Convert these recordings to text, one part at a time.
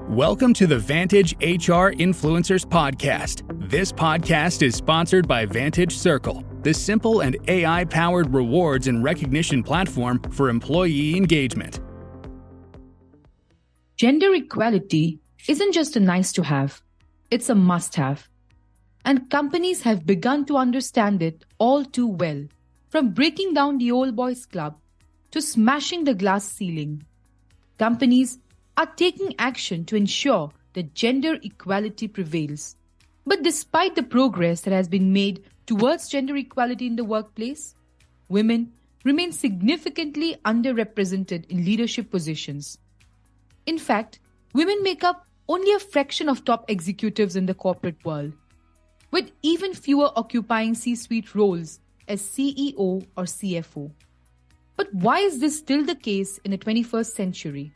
Welcome to the Vantage HR Influencers Podcast. This podcast is sponsored by Vantage Circle, the simple and AI-powered rewards and recognition platform for employee engagement. Gender equality isn't just a nice to have, it's a must have. And companies have begun to understand it all too well, from breaking down the old boys club to smashing the glass ceiling. Companies are taking action to ensure that gender equality prevails. But despite the progress that has been made towards gender equality in the workplace, women remain significantly underrepresented in leadership positions. In fact, women make up only a fraction of top executives in the corporate world, with even fewer occupying C-suite roles as CEO or CFO. But why is this still the case in the 21st century?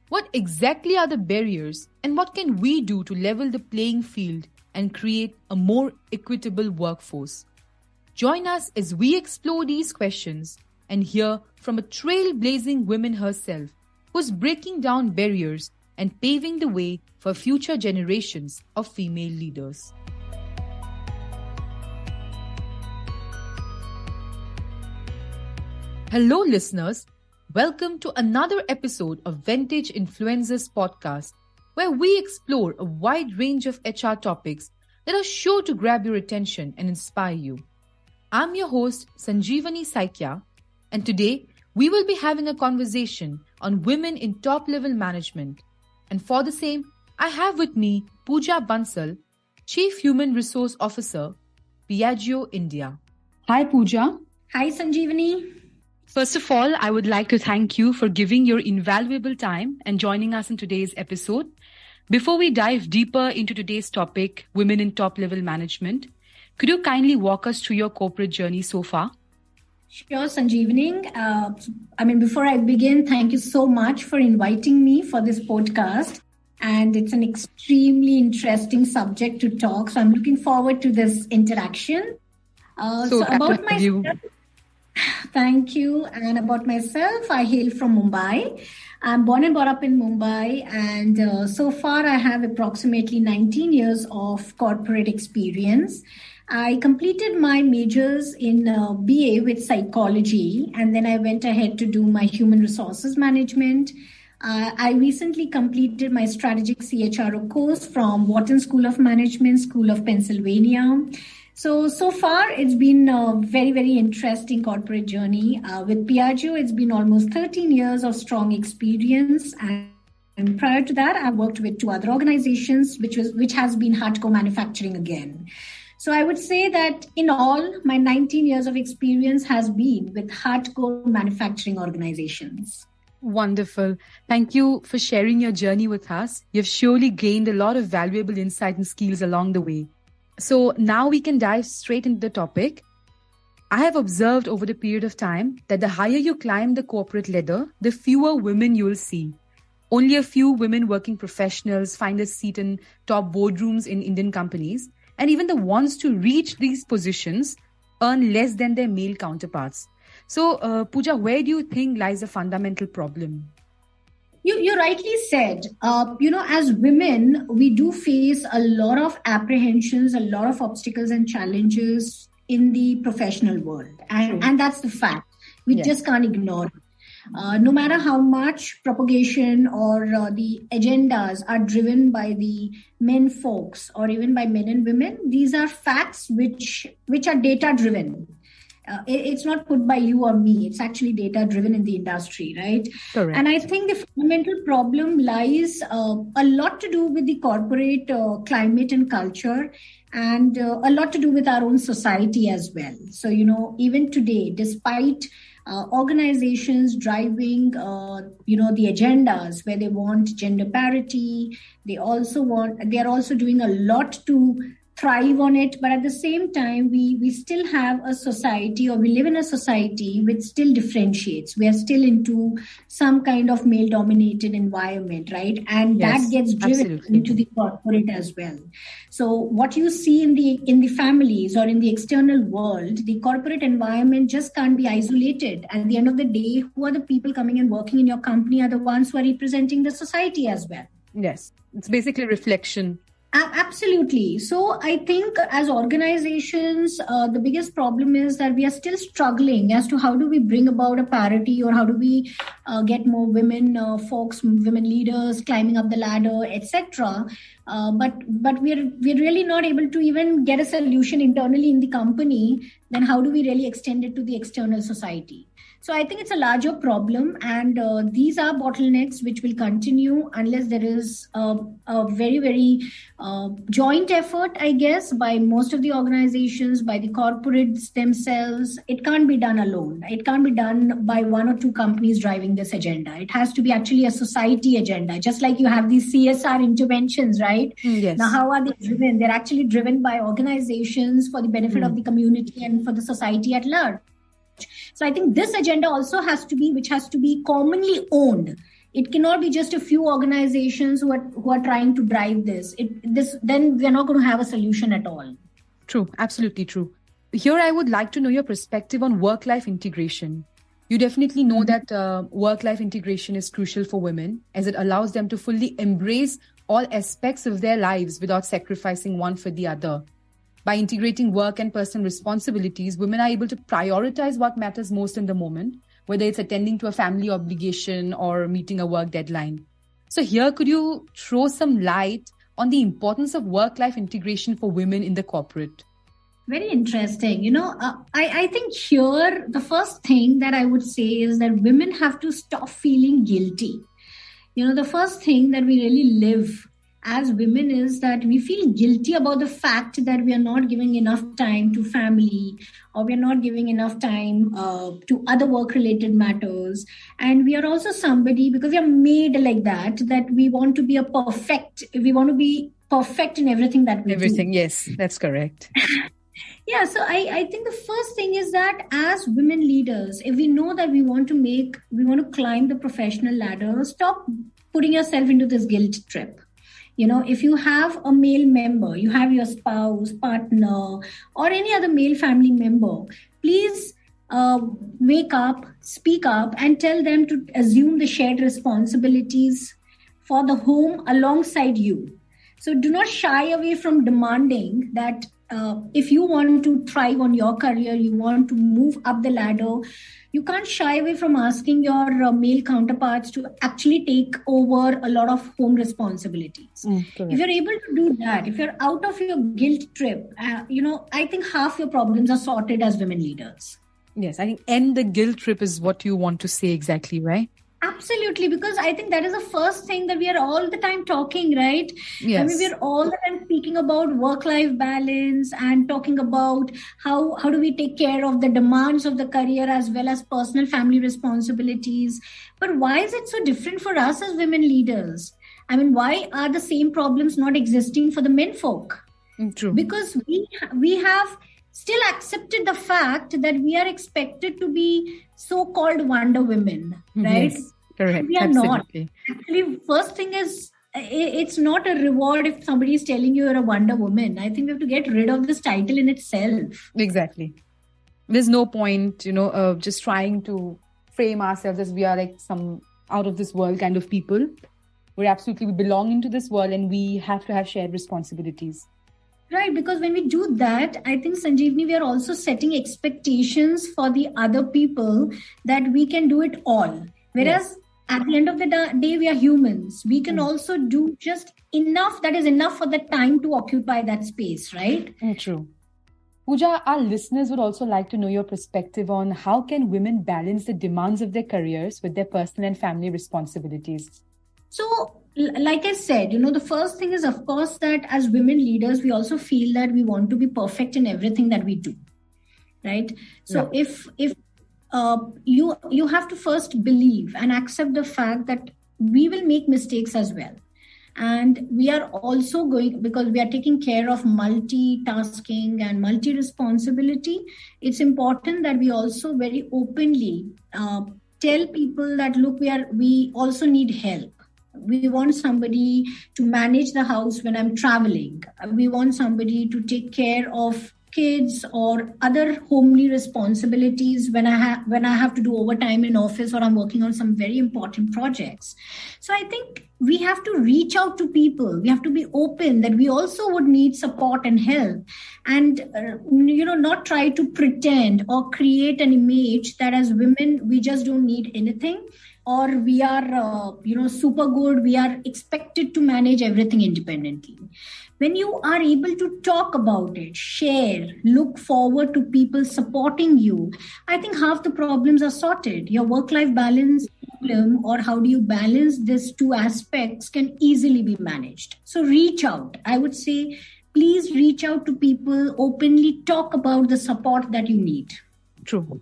What exactly are the barriers, and what can we do to level the playing field and create a more equitable workforce? Join us as we explore these questions and hear from a trailblazing woman herself who's breaking down barriers and paving the way for future generations of female leaders. Hello, listeners. Welcome to another episode of Vantage Influencers Podcast, where we explore a wide range of HR topics that are sure to grab your attention and inspire you. I'm your host, Sanjeevani Saikia, and today we will be having a conversation on women in top-level management. And for the same, I have with me Pooja Bansal, Chief Human Resource Officer, Piaggio, India. Hi, Pooja. Hi, Sanjeevani. First of all, I would like to thank you for giving your invaluable time and joining us in today's episode. Before we dive deeper into today's topic, women in top-level management, could you kindly walk us through your corporate journey so far? Sure, Sanjeevani. Before I begin, thank you so much for inviting me for this podcast. And it's an extremely interesting subject to talk. So I'm looking forward to this interaction. About myself. Thank you. And about myself, I hail from Mumbai. I'm born and brought up in Mumbai. And so far, I have approximately 19 years of corporate experience. I completed my majors in BA with psychology, and then I went ahead to do my human resources management. I recently completed my strategic CHRO course from Wharton School of Management, School of Pennsylvania. So far, it's been a very, very interesting corporate journey. With Piaggio, it's been almost 13 years of strong experience. And prior to that, I worked with two other organizations, which has been hardcore manufacturing again. So I would say that in all, my 19 years of experience has been with hardcore manufacturing organizations. Wonderful. Thank you for sharing your journey with us. You've surely gained a lot of valuable insight and skills along the way. So now we can dive straight into the topic. I have observed over the period of time that the higher you climb the corporate ladder, the fewer women you will see. Only a few women working professionals find a seat in top boardrooms in Indian companies. And even the ones to reach these positions earn less than their male counterparts. So, Pooja, where do you think lies the fundamental problem? You rightly said, as women, we do face a lot of apprehensions, a lot of obstacles and challenges in the professional world. And that's the fact. We just can't ignore it. No matter how much propagation or the agendas are driven by the men folks or even by men and women, these are facts which are data driven. It's not put by you or me. It's actually data driven in the industry, right? Correct. And I think the fundamental problem lies a lot to do with the corporate climate and culture, and a lot to do with our own society as well. So, even today, despite organizations driving, the agendas where they want gender parity, they are also doing a lot to thrive on it. But at the same time, we still have a society, or we live in a society which still differentiates. We are still into some kind of male dominated environment, right? And that gets driven into the corporate as well. So what you see in the families or in the external world, the corporate environment just can't be isolated. At the end of the day, who are the people coming and working in your company are the ones who are representing the society as well. Yes. It's basically reflection. Absolutely. So I think as organizations, the biggest problem is that we are still struggling as to how do we bring about a parity, or how do we get more women folks, women leaders climbing up the ladder, etc. But we're really not able to even get a solution internally in the company. Then how do we really extend it to the external society? So I think it's a larger problem, and these are bottlenecks which will continue unless there is a very, very joint effort, I guess, by most of the organizations, by the corporates themselves. It can't be done alone. It can't be done by one or two companies driving this agenda. It has to be actually a society agenda, just like you have these CSR interventions, right? Yes. Now, how are they driven? They're actually driven by organizations for the benefit of the community and for the society at large. So I think this agenda also has to be commonly owned. It cannot be just a few organizations who are trying to drive this. Then we're not going to have a solution at all. True, absolutely true. Here, I would like to know your perspective on work-life integration. You definitely know that work-life integration is crucial for women, as it allows them to fully embrace all aspects of their lives without sacrificing one for the other. By integrating work and personal responsibilities, women are able to prioritize what matters most in the moment, whether it's attending to a family obligation or meeting a work deadline. So here, could you throw some light on the importance of work-life integration for women in the corporate? Very interesting. I think here, the first thing that I would say is that women have to stop feeling guilty. The first thing that we really live as women is that we feel guilty about the fact that we are not giving enough time to family, or we are not giving enough time to other work-related matters. And we are also somebody, because we are made like that we want to be we want to be perfect in everything that we do. Everything, yes, that's correct. Yeah, so I think the first thing is that as women leaders, if we know that we want to climb the professional ladder, stop putting yourself into this guilt trip. If you have a male member, you have your spouse, partner, or any other male family member, please wake up, speak up, and tell them to assume the shared responsibilities for the home alongside you. So do not shy away from demanding that if you want to thrive on your career, you want to move up the ladder, you can't shy away from asking your male counterparts to actually take over a lot of home responsibilities. If you're able to do that, if you're out of your guilt trip, I think half your problems are sorted as women leaders. Yes, I think end the guilt trip is what you want to say exactly, right? Absolutely, because I think that is the first thing that we are all the time talking, right? Yes. I mean, we're all the time speaking about work-life balance and talking about how do we take care of the demands of the career as well as personal family responsibilities. But why is it so different for us as women leaders? I mean, why are the same problems not existing for the men folk? True. Because we have still accepted the fact that we are expected to be so-called Wonder Women, right? Yes, correct. We are Absolutely. not. Actually, first thing is, it's not a reward if somebody is telling you you're a Wonder Woman. I think we have to get rid of this title in itself. Exactly. There's no point, just trying to frame ourselves as we are like some out of this world kind of people. We belong into this world, and we have to have shared responsibilities. Right, because when we do that, I think, Sanjeevni, we are also setting expectations for the other people that we can do it all. Whereas at the end of the day, we are humans. We can also do just enough that is enough for the time to occupy that space, right? True. Pooja, our listeners would also like to know your perspective on how can women balance the demands of their careers with their personal and family responsibilities? So, like I said, the first thing is, of course, that as women leaders, we also feel that we want to be perfect in everything that we do, right? So if you have to first believe and accept the fact that we will make mistakes as well. And we are also because we are taking care of multitasking and multi-responsibility, it's important that we also very openly tell people that, look, we also need help. We want somebody to manage the house when I'm traveling. We want somebody to take care of kids or other homely responsibilities when I have to do overtime in office, or I'm working on some very important projects. So I think we have to reach out to people. We have to be open that we also would need support and help, and not try to pretend or create an image that as women we just don't need anything, or we are super good, we are expected to manage everything independently. When you are able to talk about it, share, look forward to people supporting you, I think half the problems are sorted. Your work-life balance problem, or how do you balance these two aspects, can easily be managed. So reach out. I would say, please reach out to people, openly talk about the support that you need. True.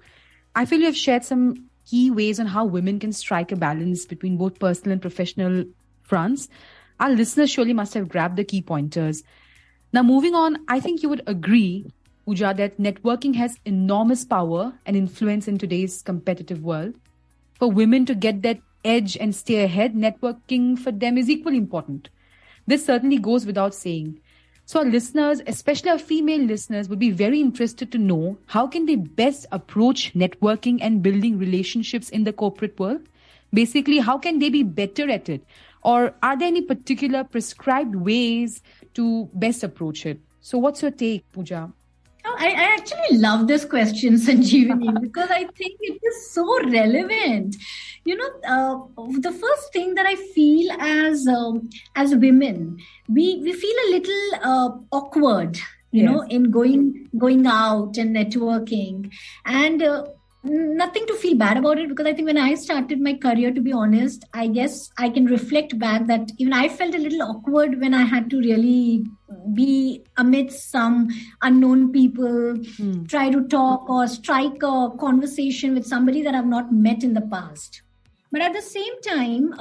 I feel you have shared some key ways on how women can strike a balance between both personal and professional fronts. Our listeners surely must have grabbed the key pointers. Now, moving on, I think you would agree, Pooja, that networking has enormous power and influence in today's competitive world. For women to get that edge and stay ahead, networking for them is equally important. This certainly goes without saying. So our listeners, especially our female listeners, would be very interested to know how can they best approach networking and building relationships in the corporate world? Basically, how can they be better at it? Or are there any particular prescribed ways to best approach it? So what's your take, Pooja? Oh, I actually love this question, Sanjeevani, because I think it is so relevant. The first thing that I feel as women, we feel a little awkward, in going out and networking, and nothing to feel bad about it, because I think when I started my career, to be honest, I guess I can reflect back that even I felt a little awkward when I had to really be amidst some unknown people, try to talk or strike a conversation with somebody that I've not met in the past. But at the same time,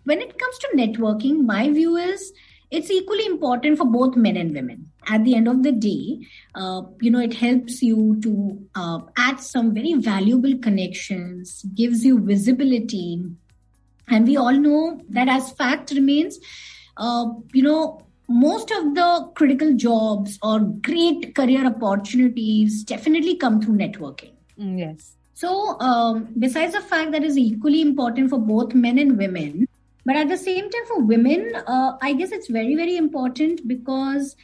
when it comes to networking, my view is it's equally important for both men and women. At the end of the day, it helps you to add some very valuable connections, gives you visibility. And we all know that as fact remains, most of the critical jobs or great career opportunities definitely come through networking. Yes. So besides the fact that is equally important for both men and women, but at the same time for women, I guess it's very, very important because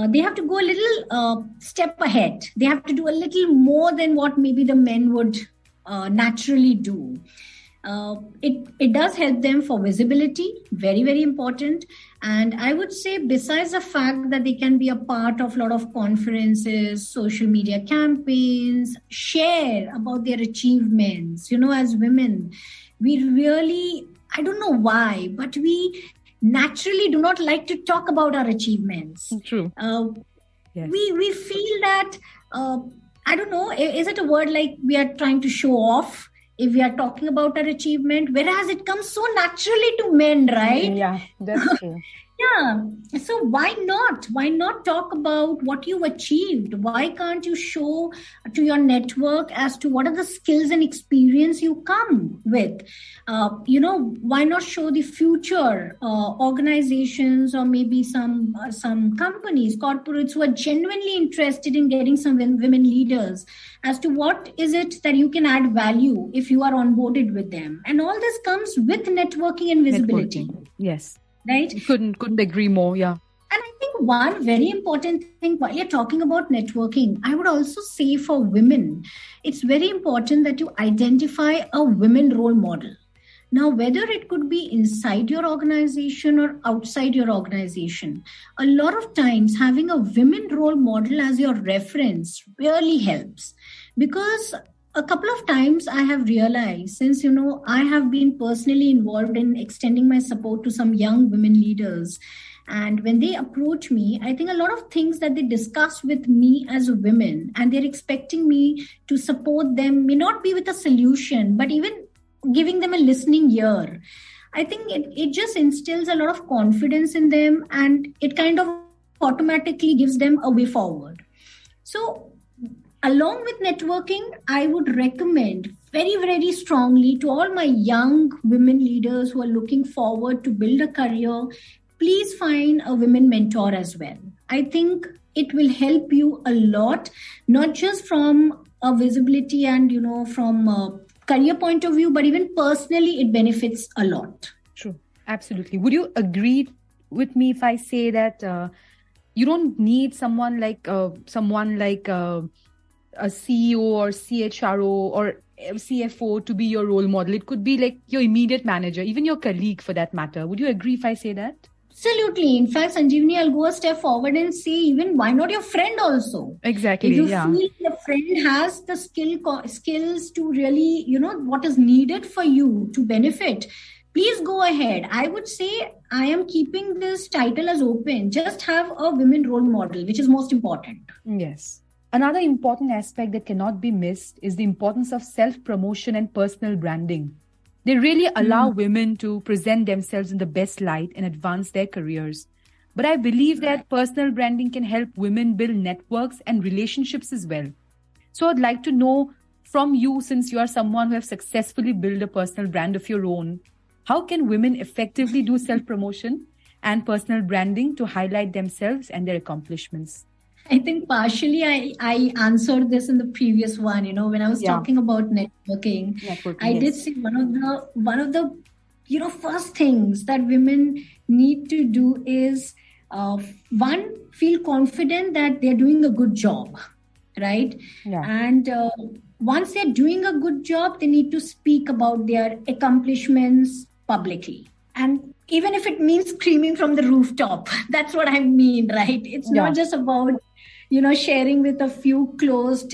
they have to go a little step ahead. They have to do a little more than what maybe the men would naturally do. It does help them for visibility, very, very important. And I would say besides the fact that they can be a part of a lot of conferences, social media campaigns, share about their achievements. As women, we really, I don't know why, but we naturally do not like to talk about our achievements. True. Yes. We feel that, I don't know, is it a word like we are trying to show off if we are talking about our achievement, whereas it comes so naturally to men, right? Yeah, that's true. Yeah. So why not? Why not talk about what you've achieved? Why can't you show to your network as to what are the skills and experience you come with? Why not show the future organizations or maybe some companies, corporates who are genuinely interested in getting some women leaders as to what is it that you can add value if you are onboarded with them. And all this comes with networking and visibility. Networking. Yes. Right? Couldn't agree more. Yeah. And I think one very important thing while you're talking about networking, I would also say for women, it's very important that you identify a women role model. Now, whether it could be inside your organization or outside your organization, a lot of times having a women role model as your reference really helps. Because a couple of times I have realized, since, I have been personally involved in extending my support to some young women leaders. And when they approach me, I think a lot of things that they discuss with me as a woman, and they're expecting me to support them may not be with a solution, but even giving them a listening ear. I think it just instills a lot of confidence in them, and it kind of automatically gives them a way forward. So along with networking, I would recommend very, very strongly to all my young women leaders who are looking forward to build a career, please find a women mentor as well. I think it will help you a lot, not just from a visibility and, from a career point of view, but even personally, it benefits a lot. True. Absolutely. Would you agree with me if I say that you don't need someone like a CEO or CHRO or CFO to be your role model? It could be like your immediate manager, even your colleague for that matter. Would you agree if I say that? Absolutely. In fact, Sanjeevani, I'll go a step forward and say, even why not your friend also? Exactly. If you feel the friend has the skills to really, what is needed for you to benefit, please go ahead. I would say I am keeping this title as open. Just have a women role model, which is most important. Yes. Another important aspect that cannot be missed is the importance of self-promotion and personal branding. They really allow women to present themselves in the best light and advance their careers. But I believe that personal branding can help women build networks and relationships as well. So I'd like to know from you, since you are someone who has successfully built a personal brand of your own, how can women effectively do self-promotion and personal branding to highlight themselves and their accomplishments? I think partially I answered this in the previous one, when I was talking about networking. I did say one of the first things that women need to do is one, feel confident that they're doing a good job, right? Yeah. And once they're doing a good job, they need to speak about their accomplishments publicly. And even if it means screaming from the rooftop, that's what I mean, right? It's not just about sharing with a few closed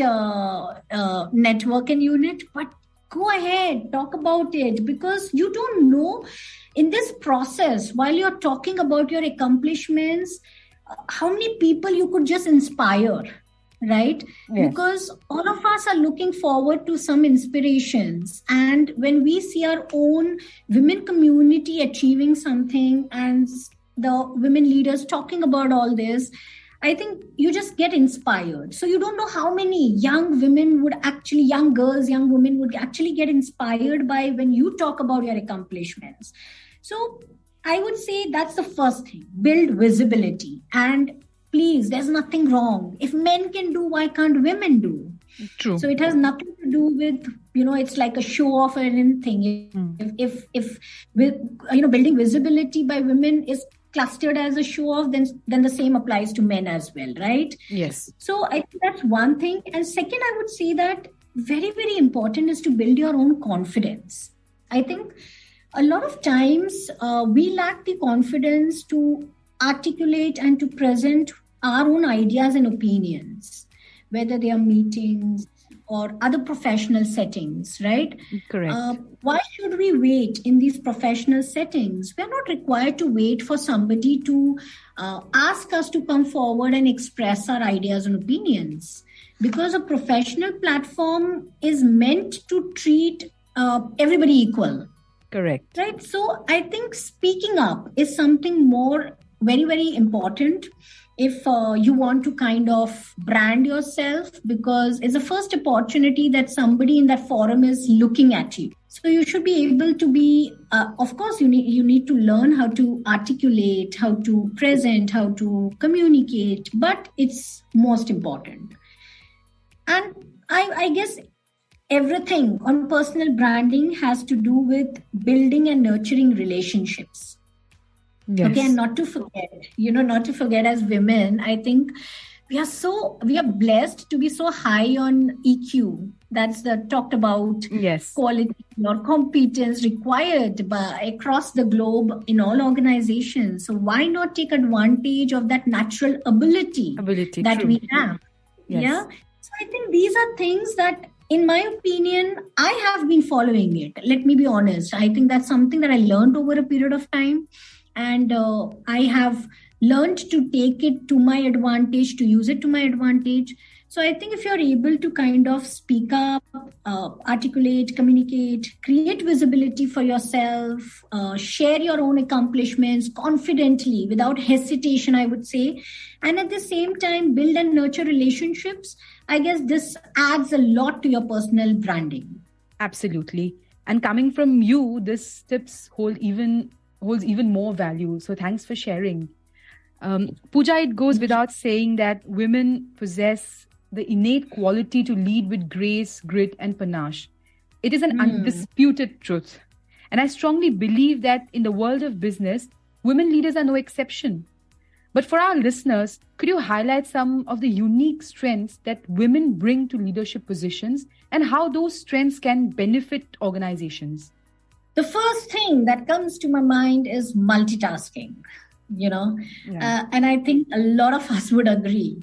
network and unit, but go ahead, talk about it, because you don't know in this process, while you're talking about your accomplishments, how many people you could just inspire, right? Yes. Because all of us are looking forward to some inspirations. And when we see our own women community achieving something and the women leaders talking about all this, I think you just get inspired. So you don't know how many young women would actually, young women would actually get inspired by when you talk about your accomplishments. So I would say that's the first thing, build visibility. And please, there's nothing wrong. If men can do, why can't women do? True. So it has nothing to do with, it's like a show off or anything. If building visibility by women is clustered as a show off, then the same applies to men as well, right? Yes. So I think that's one thing. And second, I would say that very, very important is to build your own confidence. I think a lot of times we lack the confidence to articulate and to present our own ideas and opinions, whether they are meetings or other professional settings, right? Correct. Why should we wait in these professional settings? We're not required to wait for somebody to ask us to come forward and express our ideas and opinions, because a professional platform is meant to treat everybody equal. Correct. Right. So I think speaking up is something more very, very important if you want to kind of brand yourself, because it's the first opportunity that somebody in that forum is looking at you. So you should be able to be, of course, you need to learn how to articulate, how to present, how to communicate, but it's most important. And I guess everything on personal branding has to do with building and nurturing relationships. Yes. Okay, and not to forget as women, I think we are blessed to be so high on EQ. That's the talked about quality or competence required across the globe in all organizations. So why not take advantage of that natural ability that true. We have? Yes. Yeah. So I think these are things that, in my opinion, I have been following it. Let me be honest. I think that's something that I learned over a period of time. And I have learned to take it to my advantage, to use it to my advantage. So I think if you're able to kind of speak up, articulate, communicate, create visibility for yourself, share your own accomplishments confidently, without hesitation, I would say, and at the same time, build and nurture relationships, I guess this adds a lot to your personal branding. Absolutely. And coming from you, these tips hold even holds even more value. So thanks for sharing. Pooja, it goes without saying that women possess the innate quality to lead with grace, grit, and panache. It is an undisputed truth. And I strongly believe that in the world of business, women leaders are no exception. But for our listeners, could you highlight some of the unique strengths that women bring to leadership positions and how those strengths can benefit organizations? The first thing that comes to my mind is multitasking, and I think a lot of us would agree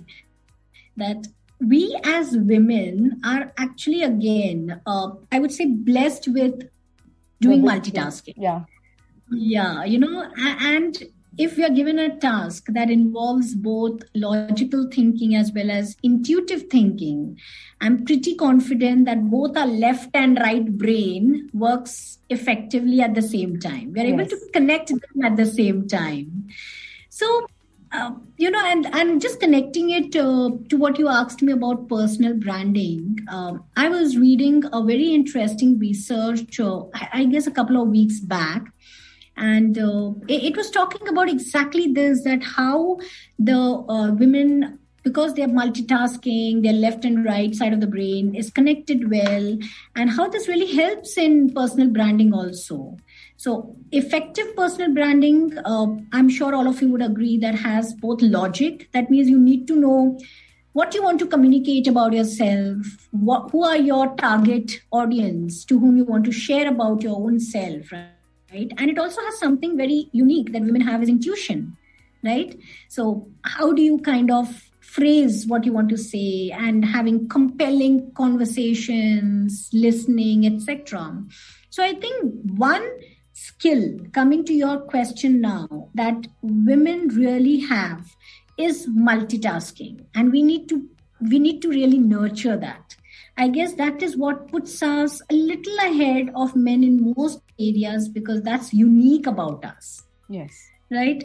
that we as women are actually, again, I would say blessed with doing multitasking. Yeah, and if we are given a task that involves both logical thinking as well as intuitive thinking, I'm pretty confident that both our left and right brain works effectively at the same time. We're able to connect them at the same time. So, and just connecting it to what you asked me about personal branding, I was reading a very interesting research, I guess a couple of weeks back. And it was talking about exactly this, that how the women, because they're multitasking, their left and right side of the brain is connected well, and how this really helps in personal branding also. So effective personal branding, I'm sure all of you would agree, that has both logic. That means you need to know what you want to communicate about yourself, who are your target audience to whom you want to share about your own self, right? And it also has something very unique that women have, is intuition, right? So how do you kind of phrase what you want to say, and having compelling conversations, listening, etc. So I think one skill, coming to your question now, that women really have is multitasking, and we need to really nurture that. I guess that is what puts us a little ahead of men in most areas, because that's unique about us. Yes. Right?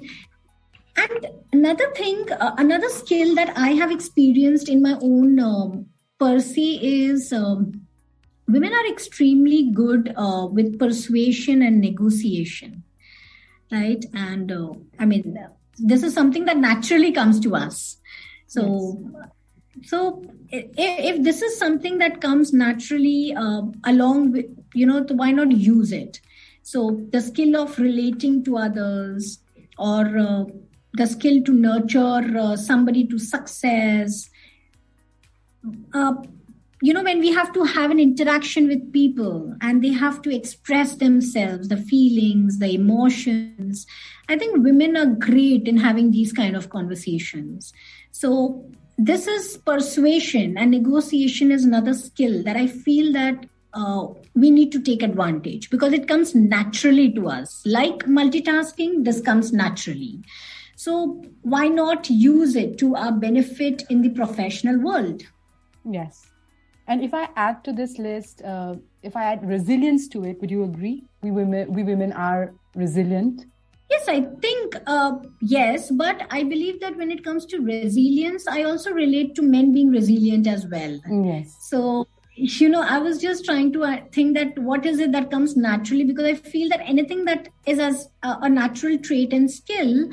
And another thing, another skill that I have experienced in my own per se is women are extremely good with persuasion and negotiation. Right? And this is something that naturally comes to us. So if this is something that comes naturally along with, why not use it? So the skill of relating to others, or the skill to nurture somebody to success, when we have to have an interaction with people and they have to express themselves, the feelings, the emotions, I think women are great in having these kind of conversations. So this is persuasion, and negotiation is another skill that I feel that we need to take advantage, because it comes naturally to us. Like multitasking, this comes naturally. So why not use it to our benefit in the professional world? Yes. And if I add to this list, if I add resilience to it, would you agree? We women are resilient. Yes, I think, yes. But I believe that when it comes to resilience, I also relate to men being resilient as well. Yes. So, I was just trying to think that what is it that comes naturally, because I feel that anything that is as a natural trait and skill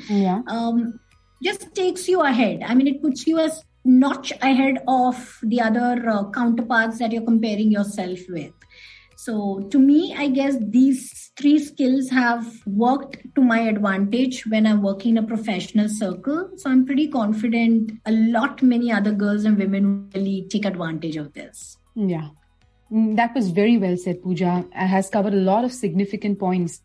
just takes you ahead. I mean, it puts you a notch ahead of the other counterparts that you're comparing yourself with. So to me, I guess these three skills have worked to my advantage when I'm working in a professional circle. So I'm pretty confident many other girls and women really take advantage of this. Yeah, that was very well said, Pooja. It has covered a lot of significant points.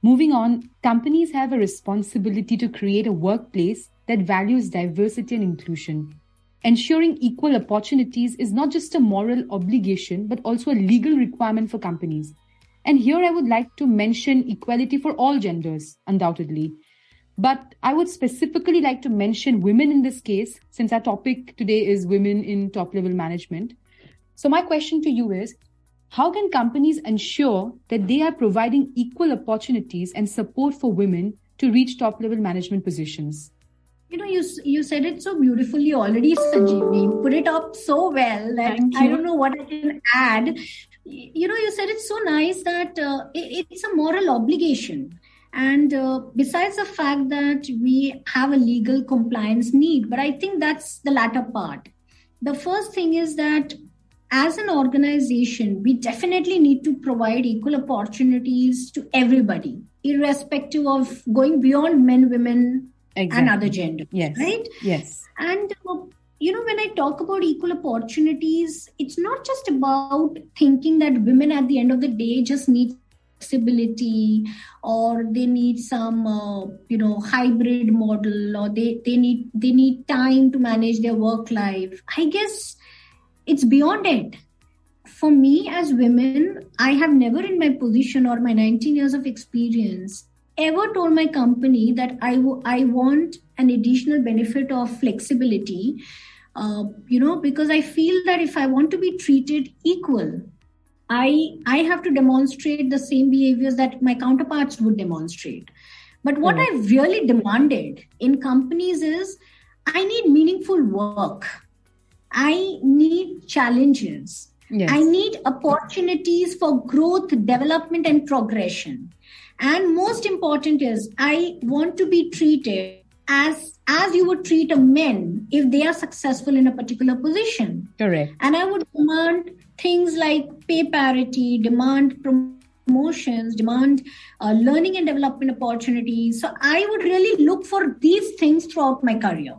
Moving on, companies have a responsibility to create a workplace that values diversity and inclusion. Ensuring equal opportunities is not just a moral obligation, but also a legal requirement for companies. And here I would like to mention equality for all genders, undoubtedly. But I would specifically like to mention women in this case, since our topic today is women in top-level management. So my question to you is, how can companies ensure that they are providing equal opportunities and support for women to reach top-level management positions? You said it so beautifully already, Sanjeevni. You put it up so well that I don't know what I can add. You said it so nice that it's a moral obligation. And besides the fact that we have a legal compliance need, but I think that's the latter part. The first thing is that as an organization, we definitely need to provide equal opportunities to everybody, irrespective of going beyond men, women, and other genders. Yes. Right? Yes. And, when I talk about equal opportunities, it's not just about thinking that women at the end of the day just need flexibility, or they need some hybrid model, or they need time to manage their work life. I guess it's beyond it. For me as women, I have never in my position or my 19 years of experience ever told my company that I want an additional benefit of flexibility, because I feel that if I want to be treated equal, I have to demonstrate the same behaviors that my counterparts would demonstrate. But what I really demanded in companies is I need meaningful work. I need challenges. Yes. I need opportunities for growth, development, and progression. And most important is I want to be treated as you would treat a man if they are successful in a particular position. Correct. And I would demand things like pay parity, demand promotions, demand learning and development opportunities. So I would really look for these things throughout my career.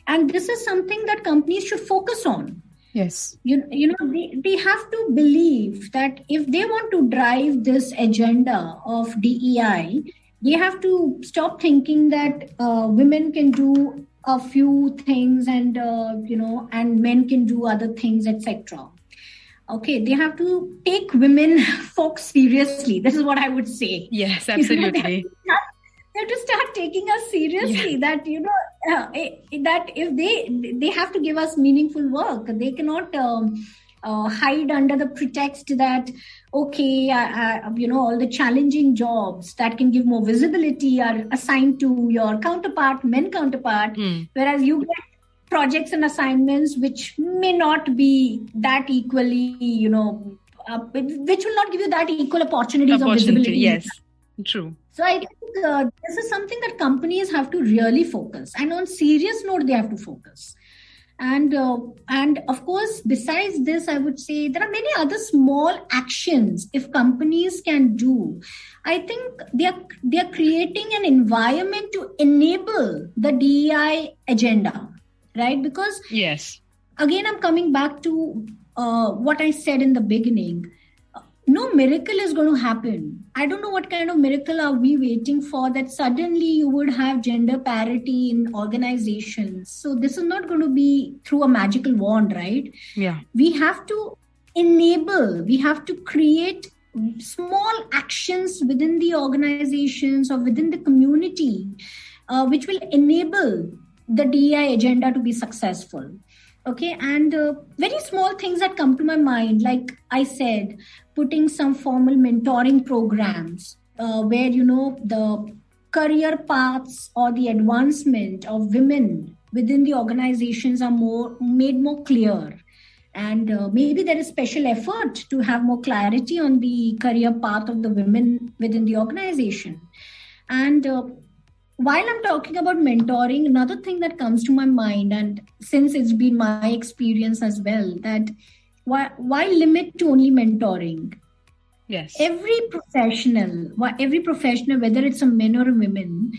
And this is something that companies should focus on. Yes. They have to believe that if they want to drive this agenda of DEI, they have to stop thinking that women can do a few things and men can do other things, etc. Okay, they have to take women folks seriously. This is what I would say. Yes, absolutely. They have to start taking us seriously. Yeah. That if they have to give us meaningful work, they cannot hide under the pretext that all the challenging jobs that can give more visibility are assigned to your men counterpart, whereas you get projects and assignments which may not be that equally, which will not give you that equal opportunities of visibility. Yes, true. So I think this is something that companies have to really focus, and on serious note, they have to focus. And of course, besides this, I would say there are many other small actions if companies can do. I think they are creating an environment to enable the DEI agenda, right? Because yes, again, I'm coming back to what I said in the beginning. No miracle is going to happen. I don't know what kind of miracle are we waiting for that suddenly you would have gender parity in organizations. So this is not going to be through a magical wand, right? Yeah. We have to enable, we have to create small actions within the organizations or within the community, which will enable the DEI agenda to be successful. Okay, and very small things that come to my mind, like I said, putting some formal mentoring programs where, the career paths or the advancement of women within the organizations are made more clear. And maybe there is special effort to have more clarity on the career path of the women within the organization. And while I'm talking about mentoring, another thing that comes to my mind, and since it's been my experience as well, that why limit to only mentoring? Yes. Every professional, whether it's a man or a woman,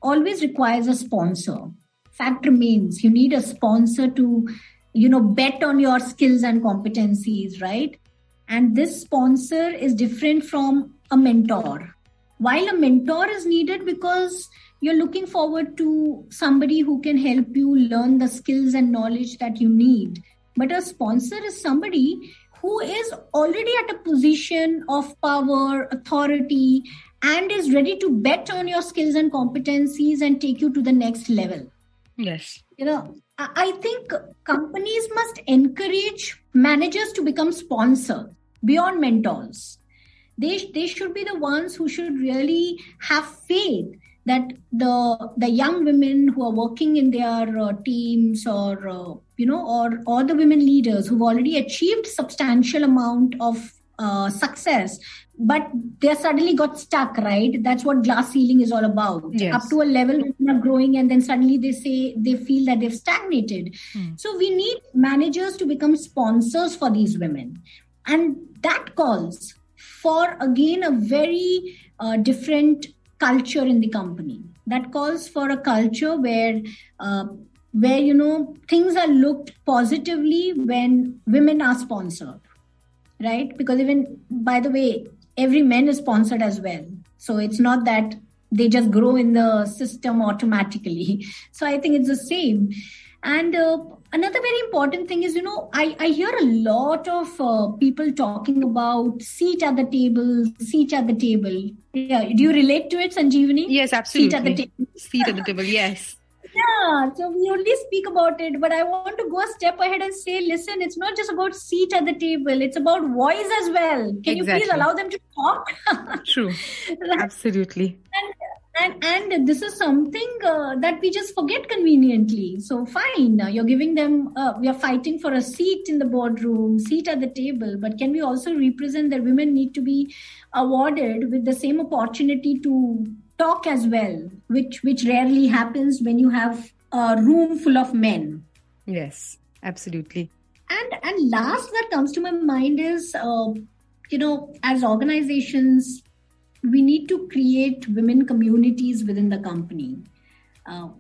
always requires a sponsor. Fact remains, you need a sponsor to, bet on your skills and competencies, right? And this sponsor is different from a mentor. While a mentor is needed because you're looking forward to somebody who can help you learn the skills and knowledge that you need. But a sponsor is somebody who is already at a position of power, authority, and is ready to bet on your skills and competencies and take you to the next level. Yes. I think companies must encourage managers to become sponsors beyond mentors. They should be the ones who should really have faith that the young women who are working in their teams or the women leaders who've already achieved substantial amount of success, but they suddenly got stuck, right? That's what glass ceiling is all about. Yes. Up to a level, women are growing, and then suddenly they feel that they've stagnated. So we need managers to become sponsors for these women. And that calls for, again, a very different culture in the company. That calls for a culture where things are looked positively when women are sponsored, right? Because even, by the way, every man is sponsored as well. So it's not that they just grow in the system automatically. So I think it's the same. And another very important thing is, I hear a lot of people talking about seat at the table. Yeah. Do you relate to it, Sanjeevani? Yes, absolutely. Seat at the table. Seat at the table, yes. Yeah, so we only speak about it, but I want to go a step ahead and say, listen, it's not just about seat at the table, it's about voice as well. Can you please allow them to talk? True, absolutely. And this is something that we just forget conveniently. So fine, you're giving them, we are fighting for a seat in the boardroom, seat at the table, but can we also represent that women need to be awarded with the same opportunity to talk as well, which rarely happens when you have a room full of men. Yes, absolutely. And last that comes to my mind is, as organizations, we need to create women communities within the company.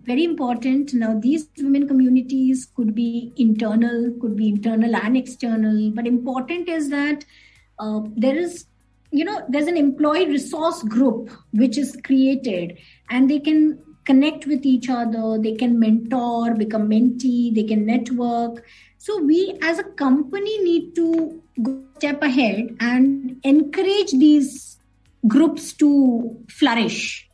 Very important. Now, these women communities could be internal and external, but important is that there's an employee resource group which is created, and they can connect with each other, they can mentor, become mentee, they can network. So we as a company need to go a step ahead and encourage these groups to flourish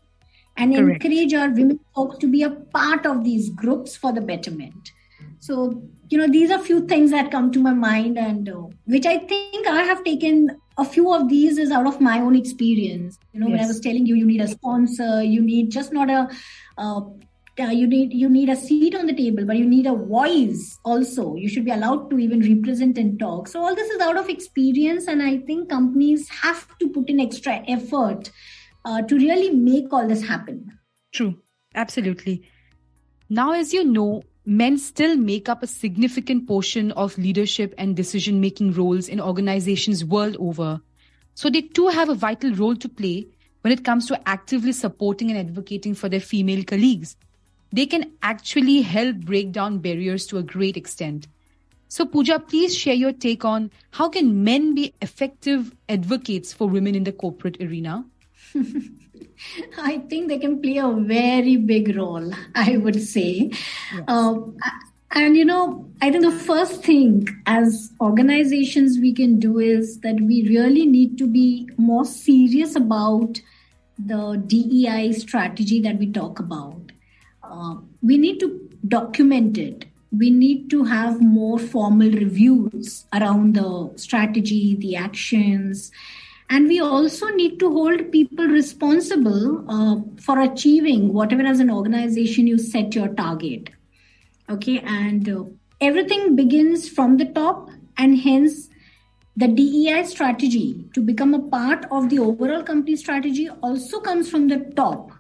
and Correct. Encourage our women folks to be a part of these groups for the betterment. So, these are few things that come to my mind, and which I think I have taken a few of these is out of my own experience. When I was telling you, you need a sponsor, you need just not you need a seat on the table, but you need a voice also. You should be allowed to even represent and talk. So all this is out of experience, and I think companies have to put in extra effort to really make all this happen. True, absolutely. Now, as you know, men still make up a significant portion of leadership and decision-making roles in organizations world over. So they too have a vital role to play when it comes to actively supporting and advocating for their female colleagues. They can actually help break down barriers to a great extent. So Pooja, please share your take on how can men be effective advocates for women in the corporate arena? I think they can play a very big role, I would say. Yes. I think the first thing as organizations we can do is that we really need to be more serious about the DEI strategy that we talk about. We need to document it. We need to have more formal reviews around the strategy, the actions. And we also need to hold people responsible for achieving whatever as an organization you set your target. Okay, and everything begins from the top, and hence the DEI strategy to become a part of the overall company strategy also comes from the top.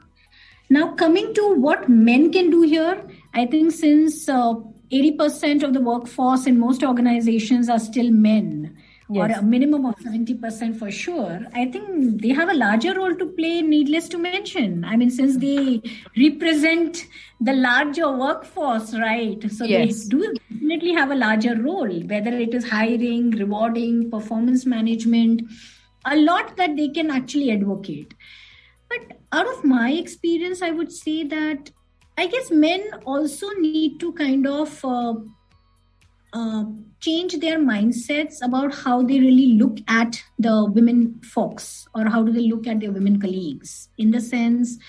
Now, coming to what men can do here, I think since 80% of the workforce in most organizations are still men, yes, or a minimum of 70% for sure, I think they have a larger role to play, needless to mention. I mean, since they represent the larger workforce, right? So yes, they do definitely have a larger role, whether it is hiring, rewarding, performance management, a lot that they can actually advocate. But out of my experience, I would say that I guess men also need to kind of change their mindsets about how they really look at the women folks, or how do they look at their women colleagues. In the sense,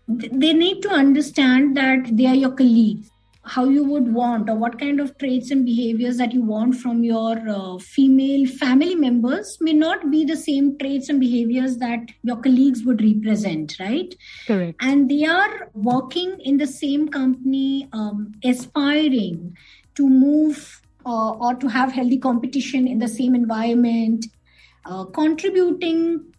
they need to understand that they are your colleagues. How you would want, or what kind of traits and behaviors that you want from your female family members may not be the same traits and behaviors that your colleagues would represent, right? Correct. And they are working in the same company, aspiring to move or to have healthy competition in the same environment, contributing,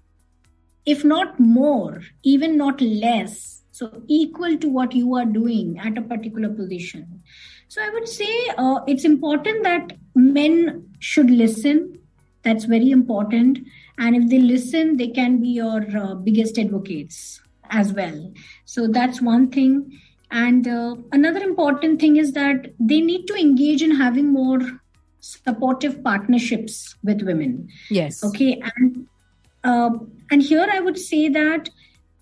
if not more, even not less, so equal to what you are doing at a particular position. So I would say it's important that men should listen. That's very important. And if they listen, they can be your biggest advocates as well. So that's one thing. And another important thing is that they need to engage in having more supportive partnerships with women. Yes. Okay. And here I would say that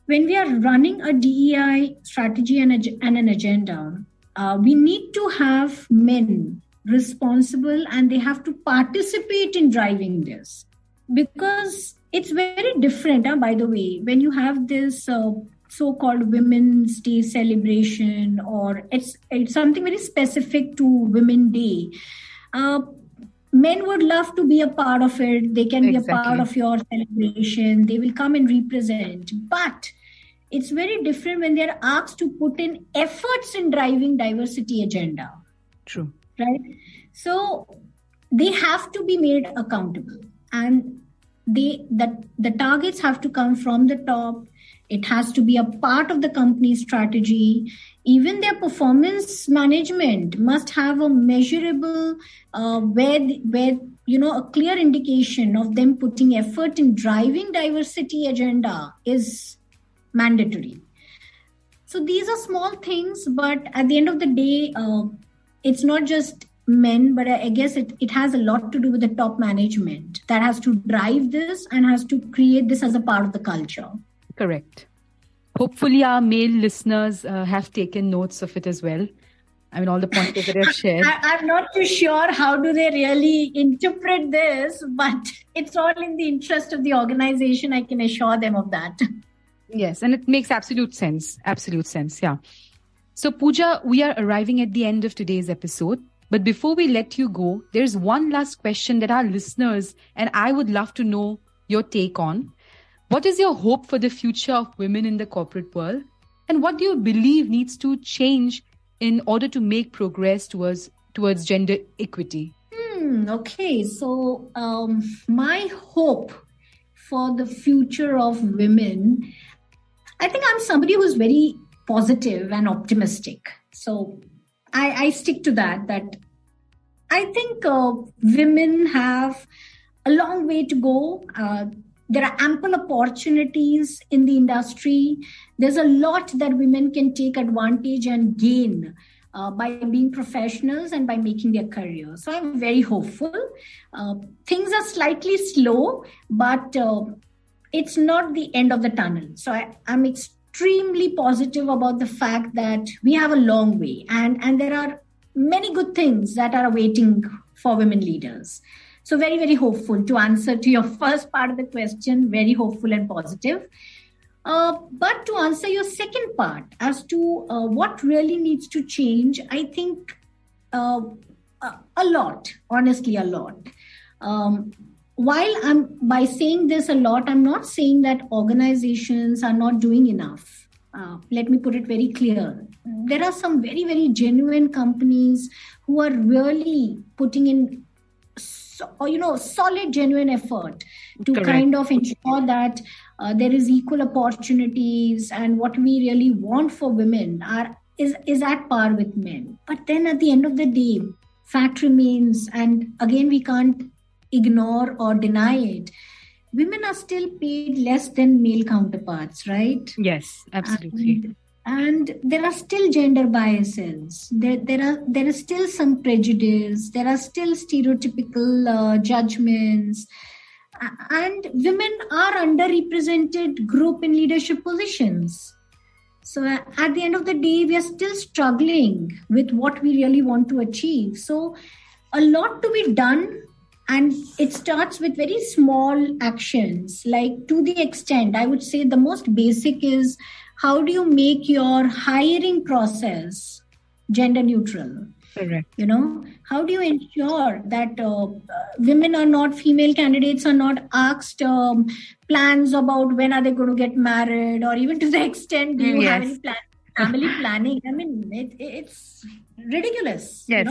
when we are running a DEI strategy and an agenda, we need to have men responsible, and they have to participate in driving this, because it's very different, by the way, when you have this so-called Women's Day celebration, or it's something very specific to Women Day. Men would love to be a part of it. They can be a part of your celebration. They will come and represent. But it's very different when they're asked to put in efforts in driving diversity agenda. True. Right? So they have to be made accountable. And the targets have to come from the top. It has to be a part of the company's strategy. Even their performance management must have a measurable, where a clear indication of them putting effort in driving diversity agenda is mandatory. So these are small things, but at the end of the day, it's not just men, but I guess it has a lot to do with the top management that has to drive this and has to create this as a part of the culture. Correct. Hopefully our male listeners have taken notes of it as well. I mean, all the pointers that I've shared. I'm not too sure how do they really interpret this, but it's all in the interest of the organization. I can assure them of that. Yes, and it makes absolute sense. Absolute sense, yeah. So Pooja, we are arriving at the end of today's episode. But before we let you go, there's one last question that our listeners and I would love to know your take on. What is your hope for the future of women in the corporate world? And what do you believe needs to change in order to make progress towards gender equity? Okay, so my hope for the future of women, I think I'm somebody who's very positive and optimistic. So I stick to that I think women have a long way to go. There are ample opportunities in the industry. There's a lot that women can take advantage and gain by being professionals and by making their career. So I'm very hopeful. Things are slightly slow, but it's not the end of the tunnel. So I'm extremely positive about the fact that we have a long way, and there are many good things that are awaiting for women leaders. So very, very hopeful. To answer to your first part of the question, very hopeful and positive. But to answer your second part as to what really needs to change, I think a lot, honestly, a lot. While by saying this a lot, I'm not saying that organizations are not doing enough. Let me put it very clear. There are some very, very genuine companies who are really putting in solid, genuine effort to Correct. kind of ensure that there is equal opportunities, and what we really want for women is at par with men. But then at the end of the day, fact remains, and again, we can't ignore or deny it. Women are still paid less than male counterparts, right? Yes, absolutely. And there are still gender biases. There is still some prejudice. There are still stereotypical judgments. And women are underrepresented group in leadership positions. So at the end of the day, we are still struggling with what we really want to achieve. So a lot to be done. And it starts with very small actions, like to the extent, I would say the most basic is, how do you make your hiring process gender neutral? Correct. How do you ensure that female candidates are not asked plans about when are they going to get married, or even to the extent, do you have any plans family planning. I mean, it's ridiculous. Yes.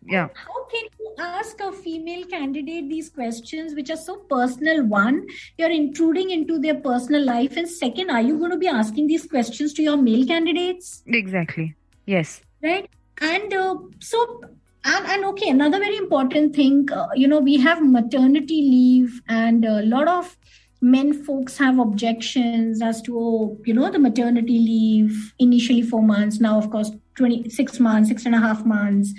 Yeah. How can you ask a female candidate these questions, which are so personal? One, you're intruding into their personal life. And second, are you going to be asking these questions to your male candidates? Exactly. Yes. Right. And and okay, another very important thing, we have maternity leave, and a lot of men folks have objections as to, the maternity leave, initially 4 months, now, of course, 26 months, 6.5 months.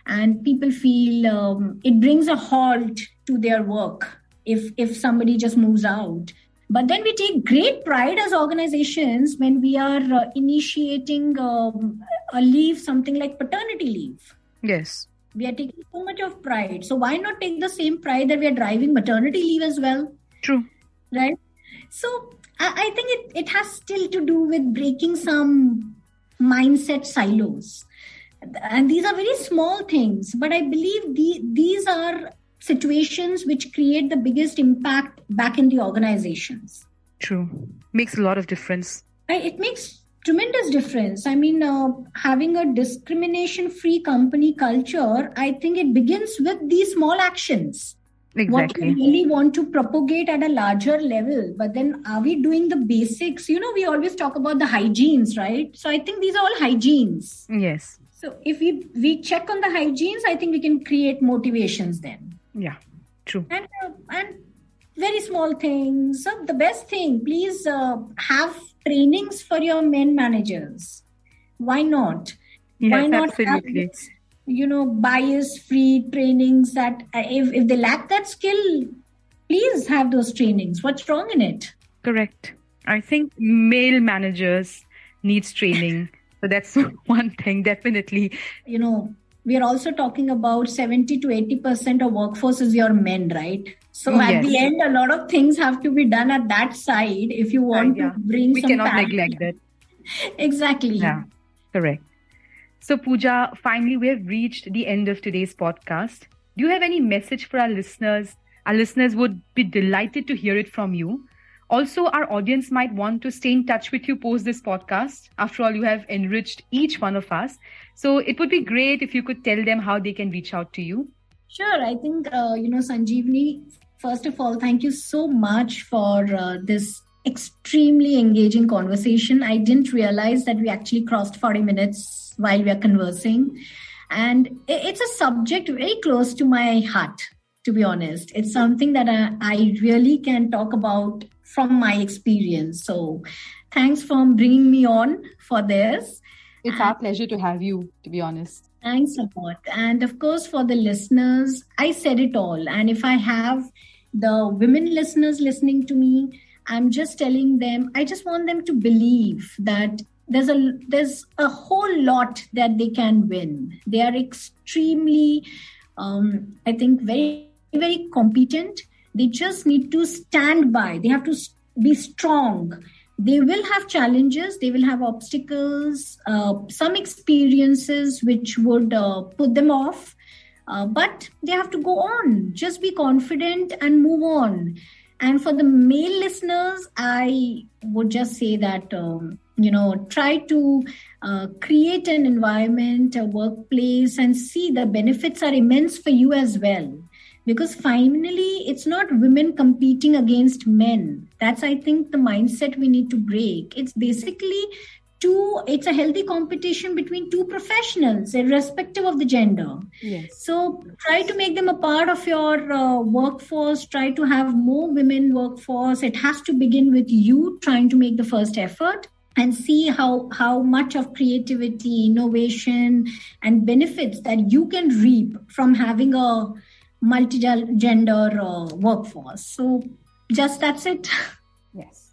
And people feel it brings a halt to their work if somebody just moves out. But then we take great pride as organizations when we are initiating a leave, something like paternity leave. Yes. We are taking so much of pride. So why not take the same pride that we are driving maternity leave as well? True. Right. So I think it has still to do with breaking some mindset silos. And these are very small things, but I believe these are situations which create the biggest impact back in the organizations. True. Makes a lot of difference. It makes tremendous difference. I mean, having a discrimination-free company culture, I think it begins with these small actions. Exactly. What we really want to propagate at a larger level. But then are we doing the basics? We always talk about the hygienes, right? So I think these are all hygienes. Yes. So if we check on the hygienes, I think we can create motivations then. Yeah, true. And very small things. So the best thing, please have trainings for your men managers. Why not? Yes, Why not absolutely. have this, bias-free trainings that if they lack that skill, please have those trainings. What's wrong in it? Correct. I think male managers needs training. So that's one thing, definitely. We are also talking about 70 to 80% of workforce is your men, right? So at the end, a lot of things have to be done at that side if you want to bring we some cannot parity. neglect that. Exactly. Yeah, correct. So Pooja, finally, we have reached the end of today's podcast. Do you have any message for our listeners? Our listeners would be delighted to hear it from you. Also, our audience might want to stay in touch with you post this podcast. After all, you have enriched each one of us. So it would be great if you could tell them how they can reach out to you. Sure. I think, Sanjeevni, first of all, thank you so much for this extremely engaging conversation. I didn't realize that we actually crossed 40 minutes while we are conversing. And it's a subject very close to my heart, to be honest. It's something that I really can talk about from my experience. So thanks for bringing me on for this. It's our pleasure to have you, to be honest. Thanks a lot. And of course, for the listeners, I said it all. And if I have the women listeners listening to me, I'm just telling them, I just want them to believe that there's a whole lot that they can win. They are extremely, I think, very, very competent. They just need to stand by. They have to be strong. They will have challenges. They will have obstacles, some experiences which would put them off. But they have to go on. Just be confident and move on. And for the male listeners, I would just say that, try to create an environment, a workplace, and see the benefits are immense for you as well. Because finally, it's not women competing against men. That's, I think, the mindset we need to break. It's basically it's a healthy competition between two professionals, irrespective of the gender. Yes. So try to make them a part of your workforce. Try to have more women workforce. It has to begin with you trying to make the first effort and see how much of creativity, innovation, and benefits that you can reap from having a multi-gender workforce. So that's it. Yes.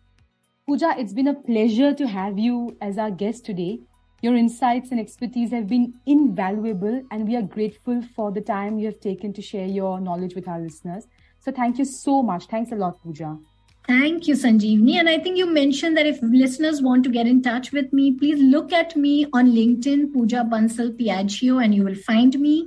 Pooja, it's been a pleasure to have you as our guest today. Your insights and expertise have been invaluable, and we are grateful for the time you have taken to share your knowledge with our listeners. So thank you so much. Thanks a lot, Pooja. Thank you, Sanjeevni. And I think you mentioned that if listeners want to get in touch with me, please look at me on LinkedIn, Pooja Bansal Piaggio, and you will find me.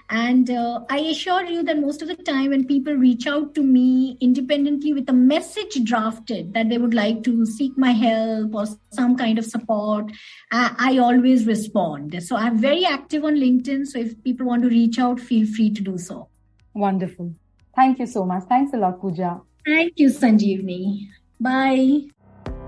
And I assure you that most of the time when people reach out to me independently with a message drafted that they would like to seek my help or some kind of support, I always respond. So I'm very active on LinkedIn. So if people want to reach out, feel free to do so. Wonderful. Thank you so much. Thanks a lot, Pooja. Thank you, Sanjeevani. Bye.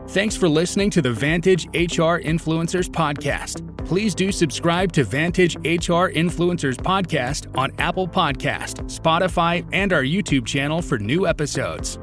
Thanks for listening to the Vantage HR Influencers Podcast. Please do subscribe to Vantage HR Influencers Podcast on Apple Podcast, Spotify, and our YouTube channel for new episodes.